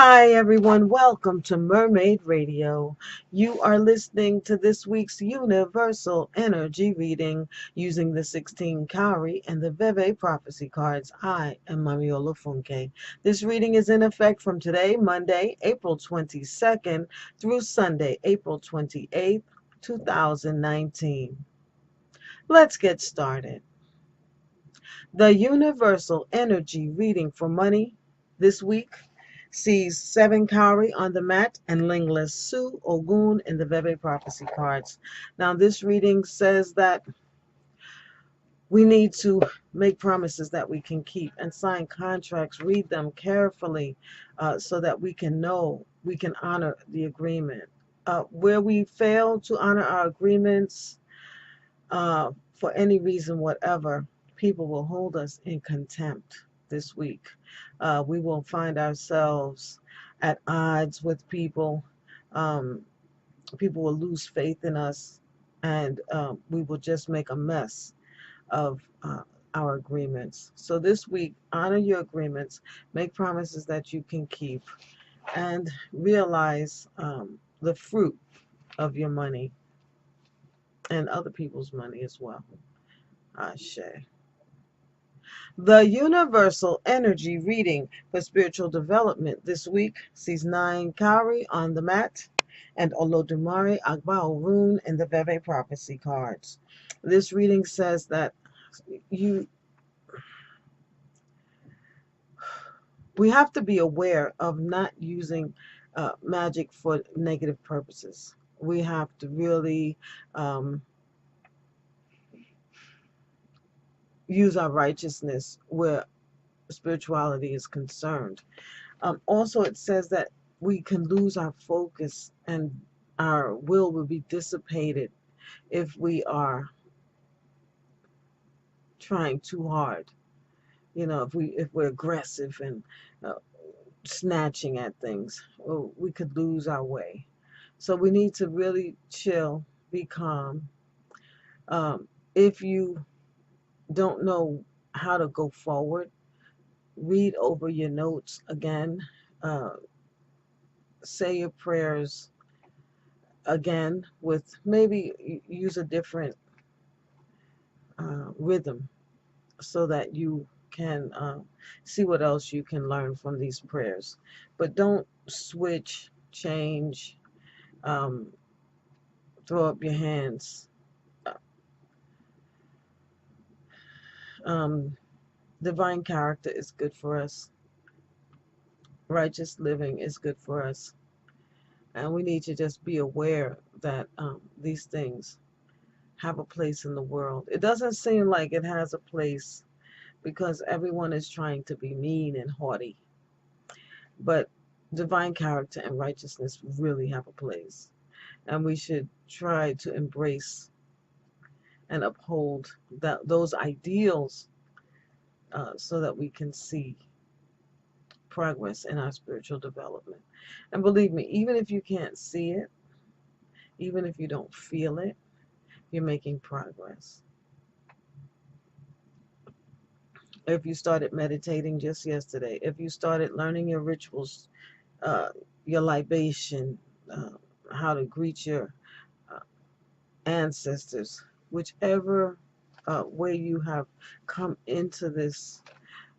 Hi, everyone. Welcome to Mermaid Radio. You are listening to this week's Universal Energy reading using the 16 Cowrie and the Veve prophecy cards. I am Mami Olufunke. This reading is in effect from today, Monday, April 22nd, through Sunday, April 28th, 2019. Let's get started. The Universal Energy reading for money this week sees 7 Cowrie on the mat and Lingless Su Ogun in the Veve prophecy cards. Now, this reading says that we need to make promises that we can keep and sign contracts, read them carefully so that we can know, we can honor the agreement. Where we fail to honor our agreements for any reason, whatever, people will hold us in contempt this week. We will find ourselves at odds with people. Um, People will lose faith in us, and we will just make a mess of our agreements. So this week, honor your agreements, make promises that you can keep, and realize the fruit of your money and other people's money as well. Ashe. The Universal Energy reading for spiritual development this week sees 9 Cowrie on the mat and Olodumare Agba Rune in the Veve prophecy cards. This reading says that we have to be aware of not using magic for negative purposes. We have to really use our righteousness where spirituality is concerned. Also, it says that we can lose our focus and our will be dissipated if we are trying too hard. You know, if we're aggressive and uh, snatching at things, we could lose our way. So we need to really chill, be calm. If you don't know how to go forward, read over your notes again. Uh, say your prayers again with maybe use a different rhythm so that you can see what else you can learn from these prayers. But don't switch, change, um, throw up your hands. Um, Divine character is good for us. Righteous living is good for us. And we need to just be aware that these things have a place in the world. It doesn't seem like it has a place because everyone is trying to be mean and haughty. But divine character and righteousness really have a place. And we should try to embrace and uphold those ideals so that we can see progress in our spiritual development. And believe me, even if you can't see it, even if you don't feel it, you're making progress. If you started meditating just yesterday, if you started learning your rituals, uh, your libation, uh, how to greet your uh, ancestors, whichever way you have come into this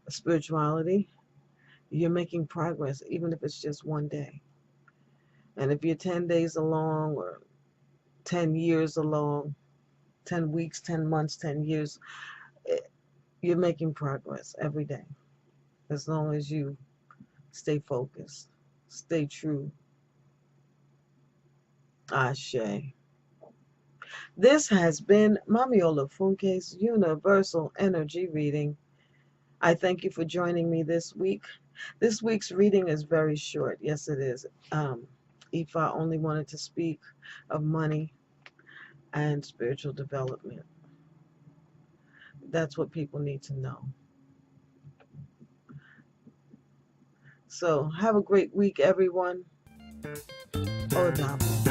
spirituality, you're making progress, even if it's just one day. And if you're 10 days along or 10 years along, 10 weeks, 10 months, 10 years, you're making progress every day. As long as you stay focused, stay true. Ashe. This has been Mami Olufunke's Universal Energy reading. I thank you for joining me this week. This week's reading is very short. Yes, it is. Ifa only wanted to speak of money and spiritual development. That's what people need to know. So have a great week, everyone. Odabo.